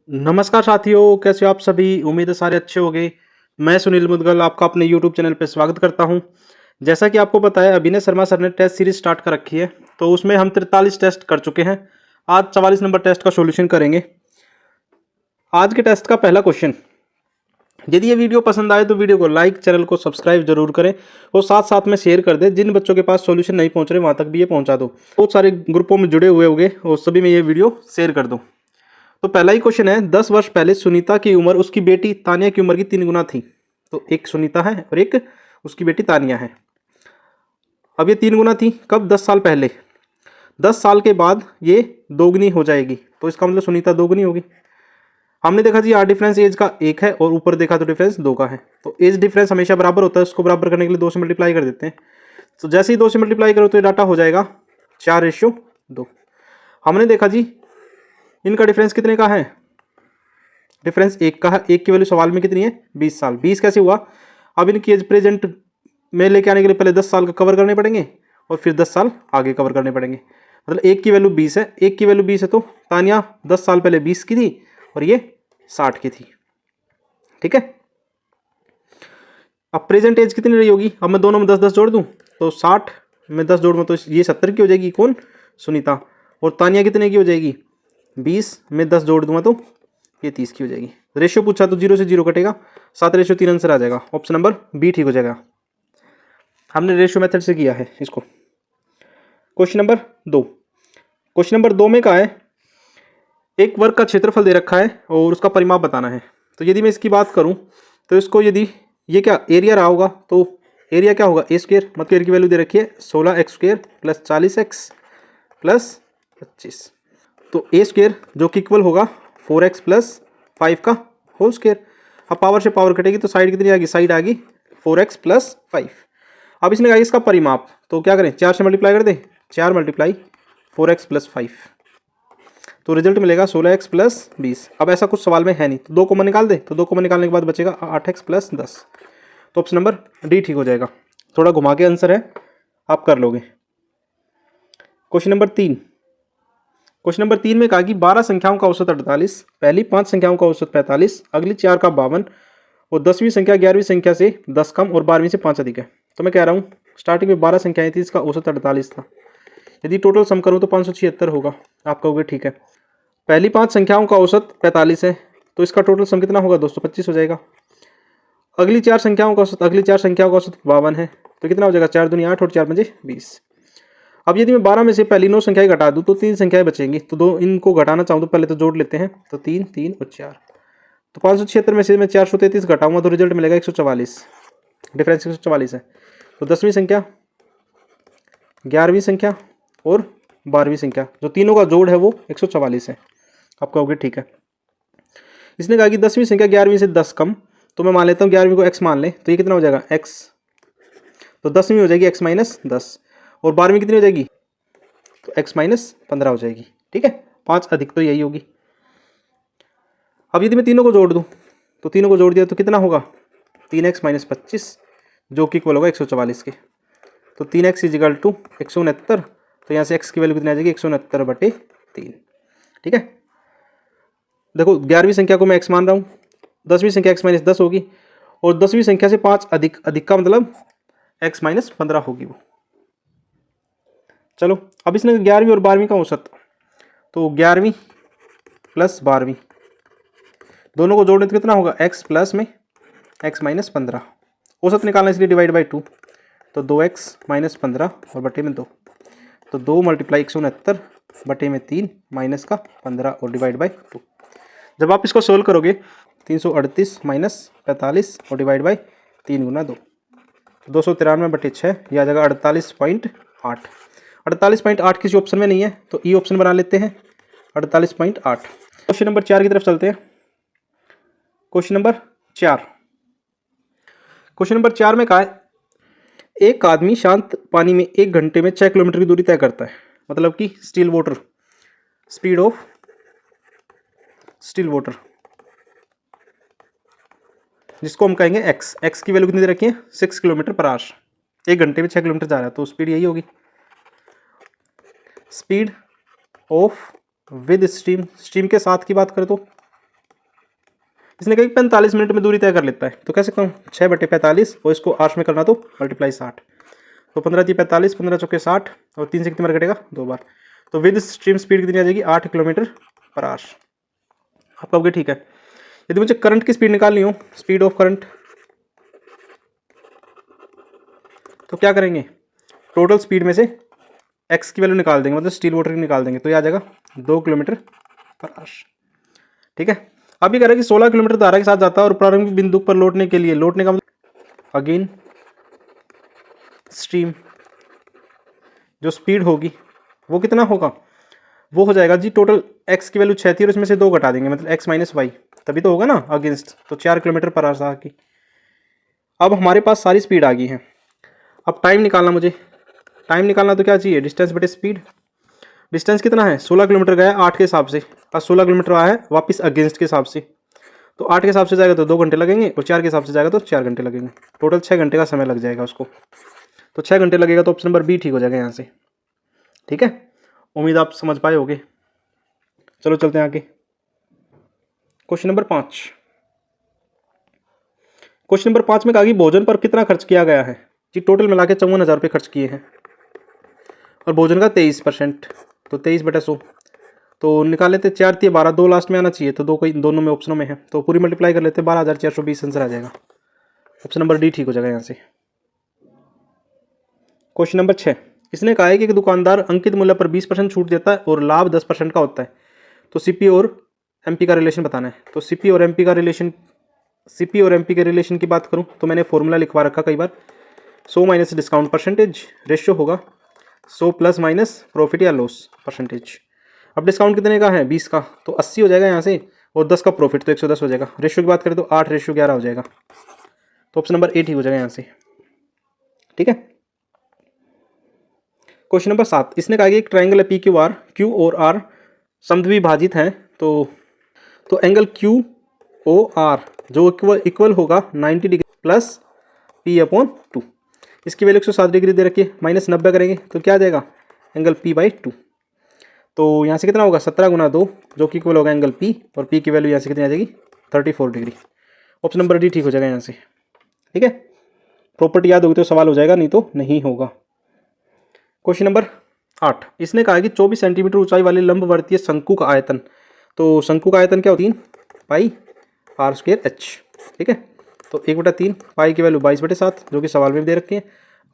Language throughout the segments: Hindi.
नमस्कार साथियों, कैसे हो आप सभी। उम्मीद है सारे अच्छे होंगे। मैं सुनील मुदगल आपका अपने यूट्यूब चैनल पर स्वागत करता हूं। जैसा कि आपको पता है, अभिनय शर्मा सर ने टेस्ट सीरीज स्टार्ट कर रखी है, तो उसमें हम 43 टेस्ट कर चुके हैं। आज 44 नंबर टेस्ट का सॉल्यूशन करेंगे। आज के टेस्ट का पहला क्वेश्चन। यदि ये वीडियो पसंद आए तो वीडियो को लाइक, चैनल को सब्सक्राइब जरूर करें और साथ साथ में शेयर कर दें। जिन बच्चों के पास सॉल्यूशन नहीं पहुंच रहे वहां तक भी ये पहुंचा दो। बहुत सारे ग्रुपों में जुड़े हुए होंगे और सभी में ये वीडियो शेयर कर दो। तो पहला ही क्वेश्चन है, 10 वर्ष पहले सुनीता की उम्र उसकी बेटी तानिया की उम्र की 3 गुना थी। तो एक सुनीता है और एक उसकी बेटी तानिया है। अब ये 3 गुना थी कब? 10 साल पहले। 10 साल के बाद ये दोगुनी हो जाएगी, तो इसका मतलब सुनीता दोगुनी होगी। हमने देखा जी, यहाँ डिफरेंस एज का 1 है और ऊपर देखा तो डिफरेंस 2 का है। तो एज डिफरेंस हमेशा बराबर होता है, उसको बराबर करने के लिए 2 से मल्टीप्लाई कर देते हैं। तो जैसे ही 2 से मल्टीप्लाई करो तो ये डाटा हो जाएगा 4:2। हमने देखा जी, इनका डिफरेंस कितने का है? डिफरेंस 1 का है। 1 की वैल्यू सवाल में कितनी है? 20 साल। 20 कैसे हुआ? अब इनकी एज प्रेजेंट में लेके आने के लिए पहले 10 साल का कवर करने पड़ेंगे और फिर 10 साल आगे कवर करने पड़ेंगे। मतलब 1 की वैल्यू 20 है। 1 की वैल्यू 20 है तो तानिया 10 साल पहले 20 की थी और ये 60 की थी। ठीक है। अब प्रेजेंट एज कितनी रही होगी? अब मैं दोनों में 10-10 जोड़ दूं तो 60 में 10 जोड़ में तो ये 70 की हो जाएगी। कौन? सुनीता। और तानिया कितने की हो जाएगी? 20 में 10 जोड़ दूंगा तो ये 30 की हो जाएगी। रेशियो पूछा तो 0 से 0 कटेगा, 7:3 आंसर आ जाएगा। ऑप्शन नंबर बी ठीक हो जाएगा। हमने रेशियो मेथड से किया है इसको। Question number 2। क्वेश्चन नंबर 2 में क्या है, एक वर्ग का क्षेत्रफल दे रखा है और उसका परिमाप बताना है। तो यदि मैं इसकी बात करूं तो इसको, यदि ये क्या एरिया रहा होगा तो एरिया क्या होगा? ए स्क्वेयर। मतलब एरिया की वैल्यू दे रखी है 16x² प्लस 40x प्लस 25। तो ए स्क्वेयर जो कि इक्वल होगा 4x प्लस 5 का होल स्क्वेयर। अब पावर से पावर कटेगी तो साइड कितनी आ गई? साइड आ गई 4x प्लस 5। अब इसने कहा इसका परिमाप, तो क्या करें? 4 से मल्टीप्लाई कर दें। 4 मल्टीप्लाई 4x प्लस 5, तो रिजल्ट मिलेगा 16x प्लस 20। अब ऐसा कुछ सवाल में है नहीं तो 2 कॉमन निकाल दे, तो 2 कॉमन निकालने के बाद बचेगा 8x प्लस 10। तो ऑप्शन नंबर डी ठीक हो जाएगा। थोड़ा घुमा के आंसर है, आप कर लोगे। Question number 3। क्वेश्चन नंबर 3 में कहा कि 12 संख्याओं का औसत 48, पहली 5 संख्याओं का औसत 45, अगली 4 का 52 और 10वीं संख्या 11वीं संख्या से 10 कम और 12वीं से 5 अधिक है। तो मैं कह रहा हूँ स्टार्टिंग में 12 संख्याएं थी, इसका औसत 48 था। यदि टोटल सम करूँ तो 576 होगा। आप कहोगे ठीक है। पहली 5 संख्याओं का औसत 45 है तो इसका टोटल सम कितना होगा? 225 हो जाएगा। अगली 4 संख्याओं का औसत 52 है तो कितना हो जाएगा? 4 दूनी 8 और 4 पंजे 20। अब यदि मैं 12 में से पहली 9 संख्याएं घटा दूं तो 3 संख्याएं बचेंगी। तो दो इनको घटाना चाहूँ तो पहले तो जोड़ लेते हैं। तो 3 3 और 4, तो 576 में से मैं 433 घटाऊंगा तो रिजल्ट मिलेगा 144। डिफरेंस 144 है। तो 10वीं संख्या, 11वीं संख्या और 12वीं संख्या, जो तीनों का जोड़ है वो 144 है। आप कहोगे ठीक है। इसने कहा कि 10वीं संख्या 11वीं से 10 कम, तो मैं मान लेता हूँ 11वीं को x मान ले, तो ये कितना हो जाएगा? x। तो 10वीं हो जाएगी x माइनस 10 और 12वीं कितनी हो जाएगी? तो x माइनस 15 हो जाएगी। ठीक है। 5 अधिक तो यही होगी। अब यदि मैं तीनों को जोड़ दूं तो तीनों को जोड़ दिया तो कितना होगा? 3x माइनस 25 जो कि इक्वल होगा 144 के। तो 3x इजिकल टू 169। तो यहाँ से x की वैल्यू कितनी आ जाएगी? 169/3। ठीक है। देखो 11वीं संख्या को मैं x मान रहा हूँ, 10वीं संख्या x माइनस 10 होगी और 10वीं संख्या से 5 अधिक, अधिक का मतलब x माइनस 15 होगी वो। चलो अब इसने 11वीं और 12वीं का औसत, तो 11वीं प्लस 12वीं दोनों को जोड़ने तो कितना होगा? x प्लस में x माइनस 15। औसत निकालना इसलिए डिवाइड बाई 2, तो 2x माइनस 15 और बटे में 2, तो 2 मल्टीप्लाई 169 बटे में 3 माइनस का 15 और डिवाइड बाई 2। जब आप इसको सोल्व करोगे 338 माइनस 45 और डिवाइड बाई 3 गुना 2, 293/6, यह आ जाएगा 48.8। 48.8 किसी ऑप्शन में नहीं है तो ई ऑप्शन बना लेते हैं 48.8। क्वेश्चन नंबर 4 की तरफ चलते हैं। Question number 4। क्वेश्चन नंबर 4 में कहा है, एक आदमी शांत पानी में 1 घंटे में 6 किलोमीटर की दूरी तय करता है। मतलब कि still water, speed of still water, जिसको हम कहेंगे x। x की वैल्यू कितनी दे रखी है? 6 किलोमीटर पर आवर। 1 घंटे में 6 किलोमीटर जा रहा है तो स्पीड यही होगी। Speed of with stream, stream के साथ की बात करें तो इसने कहा 45 मिनट में दूरी तय कर लेता है, तो कह सकता हूँ 6/45 और इसको आर्स में करना तो मल्टीप्लाई 60, तो 15×3 = 45, 15×4 = 60 और 3 से कितनी बार कटेगा 2 बार। तो विद स्ट्रीम स्पीड कितनी आ जाएगी 8 किलोमीटर/आवर। आप कहोगे ठीक है, यदि मुझे करंट की स्पीड निकालनी हो, स्पीड ऑफ करंट, तो क्या करेंगे, टोटल स्पीड में से एक्स की वैल्यू निकाल देंगे, मतलब स्टील वाटर की निकाल देंगे, तो ये आ जाएगा 2 किलोमीटर/आवर। ठीक है। अभी कह रहा है कि 16 किलोमीटर धारा के साथ जाता है और प्रारंभिक बिंदु पर लौटने के लिए, लौटने का मतलब अगेन स्ट्रीम जो स्पीड होगी वो कितना होगा, वो हो जाएगा जी, टोटल एक्स की वैल्यू 6 थी और इसमें से 2 घटा देंगे, मतलब x - y, तभी तो होगा ना अगेंस्ट, तो 4 किलोमीटर/आवर की। अब हमारे पास सारी स्पीड आ गई है। अब टाइम निकालना, मुझे टाइम निकालना तो क्या चाहिए, डिस्टेंस बटे स्पीड। डिस्टेंस कितना है, 16 किलोमीटर गया 8 के हिसाब से, और 16 किलोमीटर आया है वापस अगेंस्ट के हिसाब से, तो 8 के हिसाब से जाएगा तो 2 घंटे लगेंगे और 4 के हिसाब से जाएगा तो 4 घंटे लगेंगे, टोटल 6 घंटे का समय लग जाएगा उसको, तो 6 घंटे लगेगा, तो ऑप्शन नंबर बी ठीक हो जाएगा यहाँ से। ठीक है, उम्मीद आप समझ पाए होगे। चलो चलते हैं आगे। Question number 5। क्वेश्चन नंबर 5 में कहा कि भोजन पर कितना खर्च किया गया है जी, टोटल मिला के 54,000 रुपये खर्च किए हैं और भोजन का 23%, तो 23/100, तो निकाल लेते 4 × 12, 2 लास्ट में आना चाहिए, तो 2 कोई दोनों में ऑप्शनों में है, तो पूरी मल्टीप्लाई कर लेते 12,420 आंसर आ जाएगा, ऑप्शन नंबर डी ठीक हो जाएगा यहाँ से। क्वेश्चन नंबर 6, इसने कहा है कि दुकानदार अंकित मूल्य पर 20% छूट देता है और लाभ 10% का होता है, तो सीपी और एमपी का रिलेशन बताना है। तो सीपी और एमपी के रिलेशन की बात करूं तो मैंने फॉर्मूला लिखवा रखा कई बार, 100 माइनस डिस्काउंट परसेंटेज, रेशियो होगा 100 प्लस माइनस प्रॉफिट या लॉस परसेंटेज। अब डिस्काउंट कितने का है 20 का, तो 80 हो जाएगा यहाँ से, और 10 का प्रॉफिट तो 110 हो जाएगा। रेशियो की बात करें तो 8:11 हो जाएगा, तो ऑप्शन नंबर ए ठीक हो जाएगा यहाँ से। ठीक है। क्वेश्चन नंबर 7, इसने कहा कि एक ट्राइंगल है पी क्यू आर, क्यू और आर समद्विभाजित हैं, तो एंगल क्यू ओ आर जो इक्वल होगा 90 डिग्री प्लस p/2, इसकी वैल्यू 107 डिग्री दे रखी है, -90 करेंगे तो क्या आ जाएगा एंगल p/2, तो यहाँ से कितना होगा 17 × 2 जो कि इक्वल होगा एंगल p, और p की वैल्यू यहाँ से कितनी आ जाएगी 34 डिग्री, ऑप्शन नंबर डी ठीक हो जाएगा यहाँ से। ठीक है, प्रॉपर्टी याद होगी तो सवाल हो जाएगा, नहीं तो नहीं होगा। क्वेश्चन नंबर 8, इसने कहा कि 24 सेंटीमीटर ऊंचाई वाले लंबवर्तीय शंकु का आयतन, तो शंकु का आयतन क्या होती है 3πr²h। ठीक है, तो 1/3 पाई की वैल्यू 22/7 जो कि सवाल में भी दे रखी है,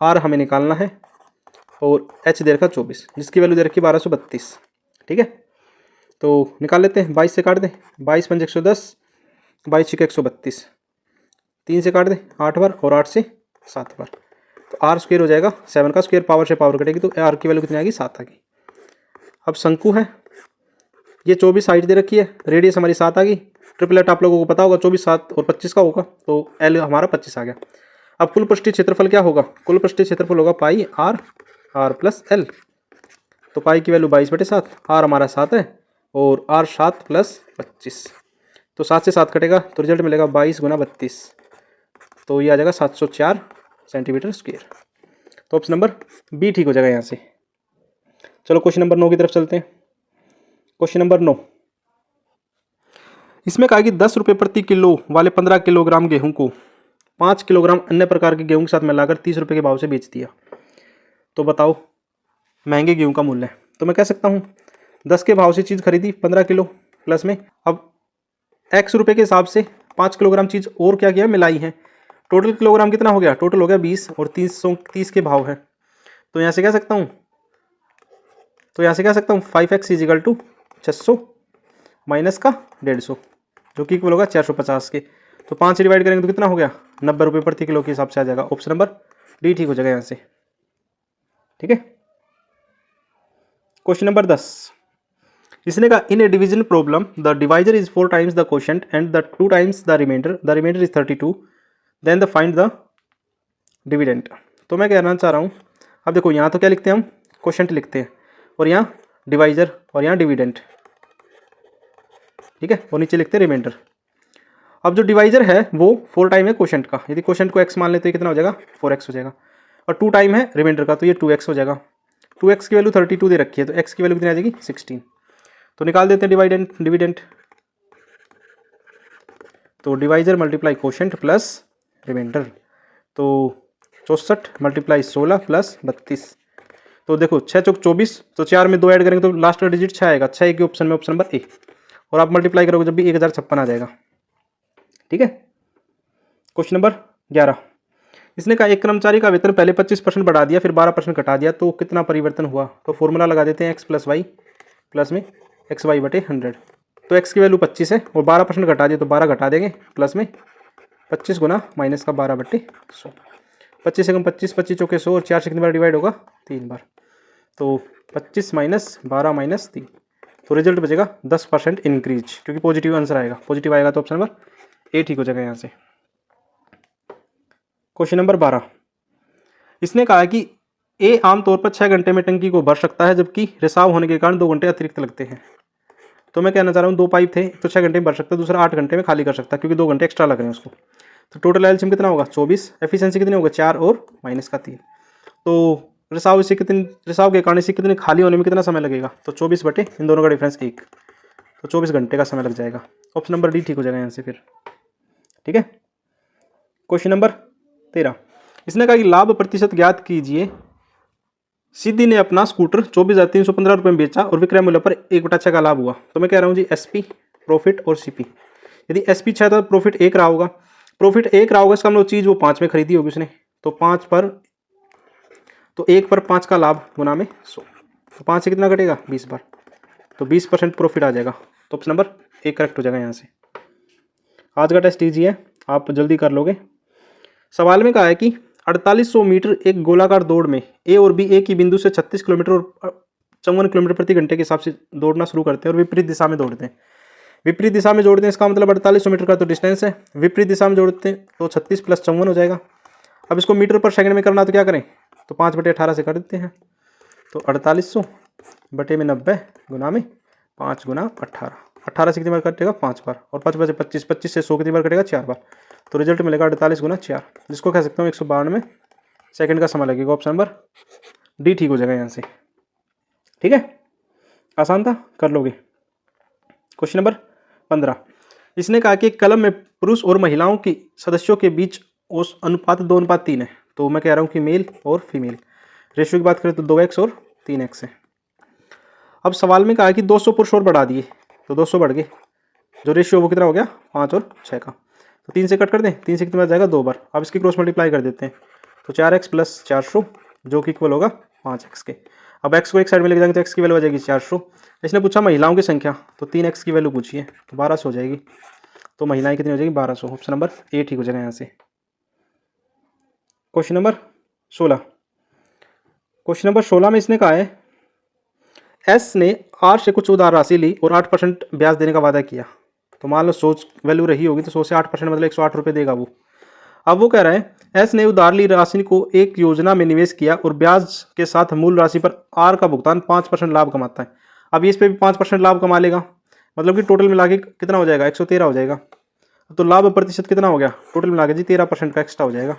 आर हमें निकालना है और h दे रखा 24 जिसकी वैल्यू दे रखी है 1232। ठीक है, तो निकाल लेते हैं, 22 से काट दें, 22 × 5 = 110, 22 × 6 = 132, 3 से काट दें 8 बार और 8 से 7 बार, तो r² हो जाएगा, 7 का स्क्वायर पावर से पावर कटेगी तो r की वैल्यू कितनी आएगी 7 आ गई। अब शंकु है, ये 24 हाइट दे रखी है, रेडियस हमारी 7 आ गई, ट्रिपलेट आप लोगों को पता होगा 24, 7 और 25 का होगा, तो l हमारा 25 आ गया। अब कुल पृष्ठीय क्षेत्रफल क्या होगा, कुल पृष्ठीय क्षेत्रफल होगा πr r + l, तो पाई की वैल्यू 22/7, r हमारा 7 है और r 7 + 25, तो 7 से 7 कटेगा तो रिजल्ट मिलेगा 22 × 32, तो ये आ जाएगा 704 सेंटीमीटर स्क्वायर, तो ऑप्शन नंबर बी ठीक हो जाएगा यहाँ से। चलो क्वेश्चन नंबर 9 की तरफ चलते हैं। क्वेश्चन नंबर 9, इसमें कहा कि 10 रुपये प्रति किलो वाले 15 किलोग्राम गेहूं को 5 किलोग्राम अन्य प्रकार के गेहूं के साथ मिलाकर 30 रुपये के भाव से बेच दिया, तो बताओ महंगे गेहूं का मूल्य है। तो मैं कह सकता हूं 10 के भाव से चीज़ खरीदी 15 किलो प्लस में, अब x रुपये के हिसाब से 5 किलोग्राम चीज़ और क्या किया मिलाई है, टोटल किलोग्राम कितना हो गया, टोटल हो गया 20 और 330 के भाव है, तो यहाँ से कह सकता हूँ 5x = 600 माइनस का 150 जो कि इक्वल होगा 450 के, तो 5 से डिवाइड करेंगे तो कितना हो गया 90 रुपये प्रति किलो के हिसाब से आ जाएगा, ऑप्शन नंबर डी ठीक हो जाएगा यहाँ से। ठीक है, क्वेश्चन नंबर 10, इसने कहा in a division problem the divisor is 4 times the quotient and the 2 times the remainder is 32, then the find the dividend. तो मैं कहना चाह रहा हूँ, अब देखो यहाँ तो क्या लिखते हैं हम क्वोशंट लिखते हैं और यहाँ डिवाइजर और यहाँ डिविडेंड, ठीक है, और नीचे लिखते हैं रिमाइंडर। अब जो डिवाइजर है वो 4 टाइम है क्वोशंट का, यदि क्वोशंट को x मान लेते हैं कितना हो जाएगा 4x हो जाएगा, और 2 टाइम है रिमाइंडर का तो ये 2x हो जाएगा, 2x की वैल्यू 32 दे रखी है तो x की वैल्यू कितनी आ जाएगी 16, तो निकाल देते हैं डिविडेंड, तो divisor multiply quotient plus remainder, तो 64 मल्टीप्लाई 16 प्लस 32। तो देखो 6 चौक 24, तो 4 में 2 ऐड करेंगे तो लास्ट का डिजिट 6 आएगा, 6 के ऑप्शन में ऑप्शन नंबर ए। और आप मल्टीप्लाई करोगे जब भी 1056 आ जाएगा। ठीक है। क्वेश्चन नंबर 11, इसने कहा एक कर्मचारी का वेतन पहले 25% बढ़ा दिया फिर 12% घटा दिया तो कितना परिवर्तन हुआ। तो फॉर्मूला लगा देते हैं एक्स प्लस वाई प्लस में एक्स वाई बटे 100। तो एक्स की वैल्यू 25 है और 12% घटा दिया तो 12 घटा देंगे प्लस में 25 गुना माइनस का 12 बटे 100। 25 से कम 25, 25 चौके 100 और 4 से कितनी बार डिवाइड होगा 3 बार। तो 25 माइनस 12 माइनस 3, तो रिजल्ट बचेगा 10% इंक्रीज, क्योंकि पॉजिटिव आंसर आएगा। पॉजिटिव आएगा तो ऑप्शन नंबर ए ठीक हो जाएगा यहाँ से। क्वेश्चन नंबर 12, इसने कहा कि ए आमतौर पर 6 घंटे में टंकी को भर सकता है जबकि रिसाव होने के कारण 2 घंटे अतिरिक्त लगते हैं। तो मैं कहना चाह रहा हूँ 2 पाइप थे, तो 6 घंटे में भर सकता है, दूसरा 8 घंटे में खाली कर सकता है क्योंकि 2 घंटे एक्स्ट्रा लग रहे हैं उसको। तो टोटल एलसीएम कितना होगा 24, एफिशिएंसी कितनी होगा 4 और माइनस का 3। तो रिसाव के कारण इसे कितने खाली होने में कितना समय लगेगा। तो 24 बटे इन दोनों का डिफरेंस 1, तो 24 घंटे का समय लग जाएगा। ऑप्शन नंबर डी ठीक हो जाएगा यहाँ से फिर। ठीक है। क्वेश्चन नंबर 13, इसने कहा कि लाभ प्रतिशत ज्ञात कीजिए। सिद्धि ने अपना स्कूटर 24,315 रुपये में बेचा और विक्रय मूल्य पर 1/6 का लाभ हुआ। तो मैं कह रहा हूँ जी एसपी प्रॉफिट और सीपी। यदि एसपी 6 था तो प्रॉफिट 1 रहा होगा, प्रॉफिट 1 रहा होगा इसका मतलब चीज़ वो 5 में खरीदी होगी उसने, तो 1 पर 5 का लाभ गुना में 100, तो 5 से कितना घटेगा 20 बार, तो 20% प्रॉफिट आ जाएगा। तो ऑप्शन नंबर ए करेक्ट हो जाएगा यहाँ से। आज का टेस्ट ईजी है, आप जल्दी कर लोगे। सवाल में कहा है कि 4800 मीटर एक गोलाकार दौड़ में ए और बी एक ही बिंदु से 36 किलोमीटर और 54 किलोमीटर प्रति घंटे के हिसाब से दौड़ना शुरू करते हैं और विपरीत दिशा में दौड़ते हैं। विपरीत दिशा में जोड़ते हैं इसका मतलब 4800 मीटर का तो डिस्टेंस है, विपरीत दिशा में जोड़ते हैं तो 36 प्लस 54 हो जाएगा। अब इसको मीटर पर सेकंड में करना तो क्या करें, तो 5/18 से कर देते हैं। तो 4800 बटे में 90 गुना में 5 गुना 18 से कितनी बार कटेगा 5 बार, और 5 बजे 25, 25 से 100 कितनी बार कटेगा 4 बार। तो रिजल्ट मिलेगा 48 गुना 4, जिसको कह सकता हूँ 192 सेकंड का समय लगेगा। ऑप्शन नंबर डी ठीक हो जाएगा यहाँ से। ठीक है, आसान था, कर लोगे। क्वेश्चन नंबर 15, इसने कहा कि कलम में पुरुष और महिलाओं की सदस्यों के बीच उस अनुपात 2:3 है। तो मैं कह रहा हूँ कि मेल और फीमेल। रेशियो की बात करें तो 2x और 3x है। अब सवाल में कहा कि 200 पुरुष और बढ़ा दिए तो 200 बढ़ गए, जो रेशियो वो कितना हो गया 5 और 6 का। तो 3 से कट कर दें, 3 से कितनी बार जाएगा 2 बार। अब इसकी क्रॉस मल्टीप्लाई कर देते हैं, तो 4x प्लस 400 जो कि इक्वल होगा 5x के। अब x को एक साइड में लेके जाएंगे तो x की वैल्यू आ जाएगी 400। इसने पूछा महिलाओं की संख्या, तो 3x की वैल्यू पूछी है तो 1200 हो जाएगी। तो महिलाएं कितनी हो जाएगी 1200। ऑप्शन नंबर ए ठीक हो जाएगा यहाँ से। क्वेश्चन नंबर 16, क्वेश्चन नंबर 16 में इसने कहा है एस ने आर से कुछ उधार राशि ली और 8% ब्याज देने का वादा किया। तो मान लो 100 वैल्यू रही होगी तो 100 से 8% मतलब 108 रुपये देगा वो। अब वो कह रहा है एस ने उधार ली राशि को एक योजना में निवेश किया और ब्याज के साथ मूल राशि पर आर का भुगतान 5% लाभ कमाता है। अब इस पे भी 5% लाभ कमा लेगा, मतलब कि टोटल मिला के कितना हो जाएगा 113 हो जाएगा। तो लाभ प्रतिशत कितना हो गया टोटल मिला के जी 13% का एक्स्ट्रा हो जाएगा।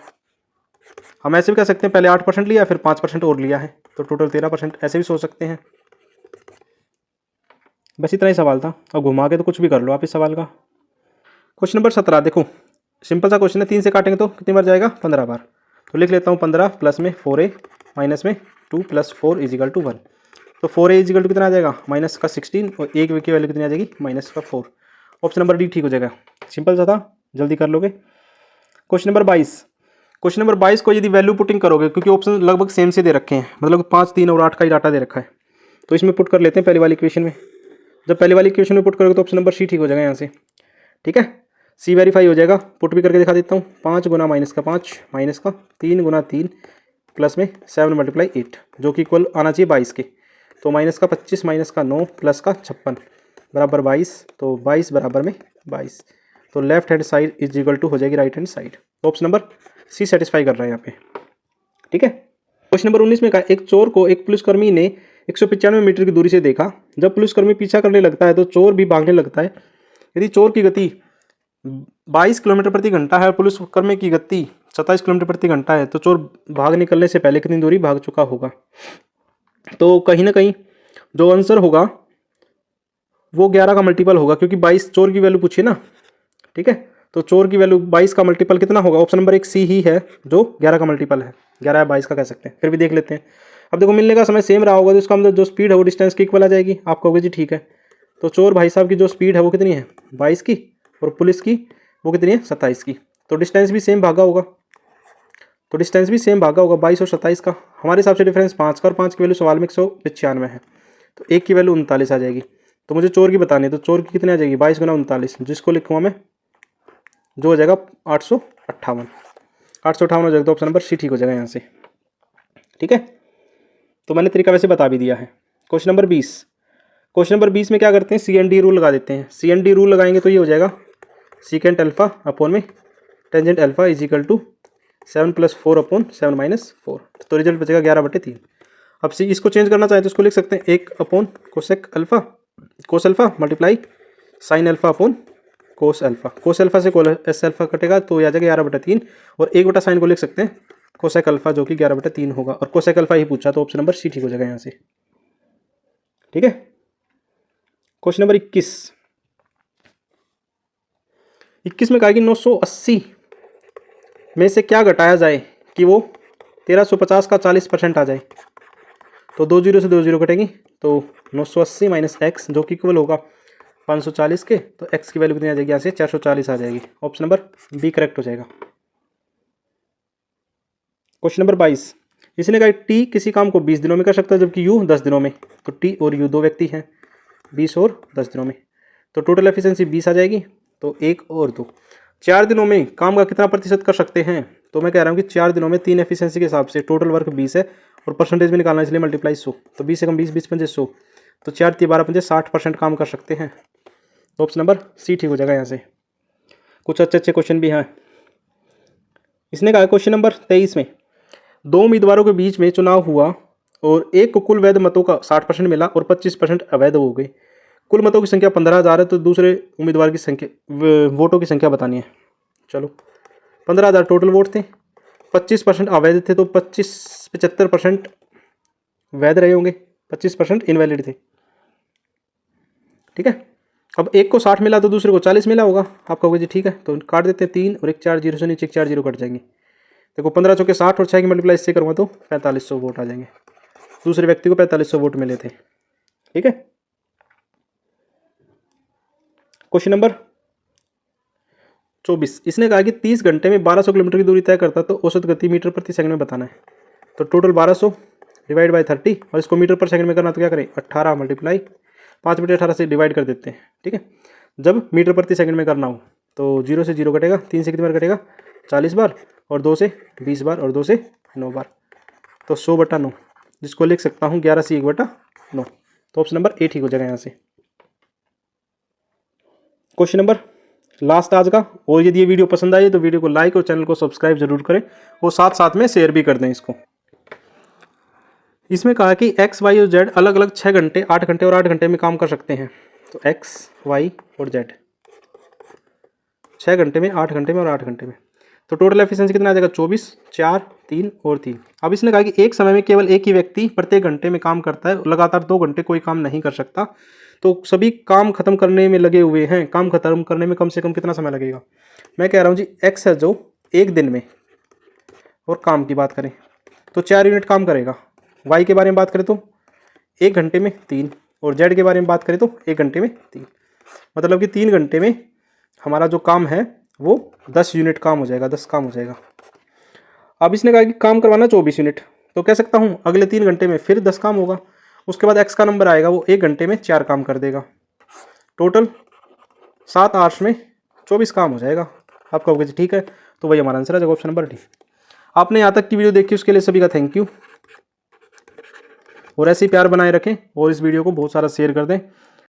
हम ऐसे भी कह सकते हैं पहले 8% लिया फिर 5% और लिया है तो टोटल 13%, ऐसे भी सोच सकते हैं। बस इतना ही सवाल था, और घुमा के तो कुछ भी कर लो आप इस सवाल का। क्वेश्चन नंबर 17 देखो, सिंपल सा क्वेश्चन है, 3 से काटेंगे तो कितनी बार जाएगा 15 बार। तो लिख लेता हूँ 15 प्लस में 4a माइनस में 2 प्लस 4 इजिकल टू 1। तो 4a इजिकल टू कितना आ जाएगा माइनस का 16 और एक की वैल्यू कितनी आ जाएगी माइनस का 4। ऑप्शन नंबर डी ठीक हो जाएगा। सिंपल सा था, जल्दी कर लोगे। क्वेश्चन नंबर 22, क्वेश्चन नंबर 22 को यदि वैल्यू पुटिंग करोगे, क्योंकि ऑप्शन लगभग सेम से दे रखे हैं, मतलब 5, 3 और 8 का ही डाटा दे रखा है, तो इसमें पुट कर लेते हैं पहली वाली इक्वेशन में। जब पहले वाली इक्वेशन में पुट करोगे तो ऑप्शन नंबर सी ठीक हो जाएगा यहाँ से। ठीक है, सी वेरीफाई हो जाएगा। पुट भी करके दिखा देता हूँ, 5 गुना माइनस का 5 माइनस का 3 गुना 3 प्लस में 7 मल्टीप्लाई 8 जो कि इक्वल आना चाहिए 22 के। तो माइनस का 25 माइनस का 9 प्लस का 56 बराबर 22, तो 22 बराबर में 22। तो left hand side is equal to हो जाएगी राइट हैंड साइड। तो ऑप्शन नंबर सी सेटिस्फाई कर रहा है यहाँ पे। ठीक है, क्वेश्चन नंबर 19 में कहा एक चोर को एक पुलिसकर्मी ने 195 मीटर की दूरी से देखा। जब पुलिसकर्मी पीछा करने लगता है तो चोर भी भागने लगता है। यदि चोर की गति 22 किलोमीटर प्रति घंटा है और पुलिसकर्मी की गति 27 किलोमीटर प्रति घंटा है तो चोर भाग निकलने से पहले कितनी दूरी भाग चुका होगा। तो कहीं ना कहीं जो आंसर होगा वो 11 का मल्टीपल होगा, क्योंकि 22 चोर की वैल्यू पूछी ना। ठीक है, तो चोर की वैल्यू 22 का मल्टीपल कितना होगा? ऑप्शन नंबर 1 सी ही है जो 11 का मल्टीपल है, 11 या 22 का कह सकते हैं, फिर भी देख लेते हैं। अब देखो मिलने का समय सेम रहा होगा तो इसका मतलब जो स्पीड है वो डिस्टेंस की इक्वल आ जाएगी। आप कहोगे जी ठीक है, तो चोर भाई साहब की जो स्पीड है वो कितनी है? 22 की, और पुलिस की वो कितनी है? 27 की। तो डिस्टेंस भी सेम भागा होगा, 22 और 27 का। हमारे हिसाब से डिफरेंस 5 का, और 5 की वैल्यू सवाल में 195 है, तो 1 की वैल्यू 39 आ जाएगी। तो मुझे चोर की बतानी है, तो चोर की कितनी आ जाएगी? 22 गुना 39, जिसको लिखूँगा मैं जो हो जाएगा 858 हो जाएगा। तो ऑप्शन नंबर सी ठीक हो जाएगा यहाँ से। ठीक है, तो मैंने तरीका वैसे बता भी दिया है। क्वेश्चन नंबर 20 में क्या करते हैं? CND रूल लगा देते हैं। CND रूल लगाएंगे तो ये हो जाएगा सीकेंट अल्फा अपॉन में tangent alpha is equal to 7 + 4 upon 7 - 4, तो रिजल्ट बचेगा 11/3। अब इसको चेंज करना चाहें तो इसको लिख सकते हैं 1 upon cosec alpha, cos alpha multiply sine alpha upon cos alpha. Cos alpha से कोस अल्फा कटेगा तो ये आ जाएगा 11/3, और 1 साइन को लिख सकते हैं कोसेक अल्फा जो कि 11/3 होगा, और कोसेक अल्फा ही पूछा तो ऑप्शन नंबर सी ठीक हो जाएगा यहाँ से। ठीक है, क्वेश्चन नंबर 21 में कहा कि 980 में से क्या घटाया जाए कि वो 1350 का 40% आ जाए। तो 2 0 से 2 0 कटेंगी, तो 980 माइनस एक्स जो कि इक्वल होगा 540 के, तो एक्स की वैल्यू कितनी आ जाएगी? यहाँ से 440 आ जाएगी। ऑप्शन नंबर बी करेक्ट हो जाएगा। क्वेश्चन नंबर 22, इसने कहा टी किसी काम को 20 दिनों में कर सकता है जबकि यू 10 दिनों में। तो टी और यू दो व्यक्ति हैं, 20 और 10 दिनों में, तो टोटल एफिशिएंसी 20 आ जाएगी। तो 1 और 2, 4 दिनों में काम का कितना प्रतिशत कर सकते हैं? तो मैं कह रहा हूँ कि 4 दिनों में 3 एफिशिएंसी के हिसाब से टोटल वर्क 20 है, और परसेंटेज में निकालना इसलिए मल्टीप्लाई 100, तो 20 से कम 20, 20 पंजे 100, तो 4 × 12 पंजे 60% काम कर सकते हैं। तो ऑप्शन नंबर सी ठीक हो जाएगा यहाँ से। कुछ अच्छे क्वेश्चन भी हैं। इसने कहा क्वेश्चन नंबर 23 में 2 उम्मीदवारों के बीच में चुनाव हुआ और एक को कुल वैध मतों का 60% मिला और 25% अवैध हो गए। कुल मतों की संख्या 15,000 है, तो दूसरे उम्मीदवार की संख्या वोटों की संख्या बतानी है। चलो 15,000 टोटल वोट थे, 25% अवैध थे, तो 75% वैध रहे होंगे, 25% इनवैलिड थे। ठीक है, अब एक को 60 मिला तो दूसरे को 40 मिला होगा। आप कहोगे जी ठीक है, तो काट देते हैं 3 और 1 4 0 से नीचे 1 4 0 कट जाएंगे। देखो 15 चौके 60 और 6 की मल्टीप्लाई इससे करूँगा तो 4500 वोट आ जाएंगे। दूसरे व्यक्ति को 4500 वोट मिले थे। ठीक है, क्वेश्चन नंबर 24, इसने कहा कि 30 घंटे में 1200 किलोमीटर की दूरी तय करता तो औसत गति मीटर प्रति सेकंड में बताना है। तो टोटल 1200 डिवाइड बाय 30, और इसको मीटर पर सेकंड में करना तो क्या करें? 18 मल्टीप्लाई 5/18 से डिवाइड कर देते हैं। ठीक है, जब मीटर प्रति सेकंड में करना हो तो 0 से 0 कटेगा, 3 से कितनी बार कटेगा? 40 बार, और 2 से 20 बार, और 2 से 9 बार, तो 100/9, जिसको लिख सकता हूँ 11 से 1/9। तो ऑप्शन नंबर ए ठीक हो जाएगा यहाँ से। क्वेश्चन नंबर लास्ट आज का, और यदि ये वीडियो पसंद आई तो वीडियो को लाइक और चैनल को सब्सक्राइब जरूर करें, और साथ में शेयर भी कर दें इसको। इसमें कहा कि एक्स वाई और जेड अलग अलग 6 घंटे, 8 घंटे और 8 घंटे में काम कर सकते हैं। तो एक्स वाई और जेड 6 घंटे में, 8 घंटे में और 8 घंटे में, तो टोटल एफिशिएंसी कितना आ जाएगा? 24, 4, 3 और 3। अब इसने कहा कि एक समय में केवल एक ही व्यक्ति प्रत्येक घंटे में काम करता है, लगातार 2 घंटे कोई काम नहीं कर सकता, तो सभी काम खत्म करने में लगे हुए हैं। काम खत्म करने में कम से कम कितना समय लगेगा? मैं कह रहा हूँ जी एक्स है जो एक दिन में, और काम की बात करें तो 4 यूनिट काम करेगा। वाई के बारे में बात करें तो 1 घंटे में 3, और जेड के बारे में बात करें तो 1 घंटे में 3, मतलब कि 3 घंटे में हमारा जो काम है वो 10 यूनिट काम हो जाएगा, 10 काम हो जाएगा। अब इसने कहा कि काम करवाना 24 यूनिट, तो कह सकता हूँ अगले 3 घंटे में फिर 10 काम होगा। उसके बाद एक्स का नंबर आएगा, वो 1 घंटे में 4 काम कर देगा। टोटल 7 आवर्स में 24 काम हो जाएगा। आप कहोगे ठीक है, तो वही हमारा आंसर है, ऑप्शन नंबर डी। आपने यहाँ तक की वीडियो देखी उसके लिए सभी का थैंक यू, और ऐसे ही प्यार बनाए रखें, और इस वीडियो को बहुत सारा शेयर कर दें।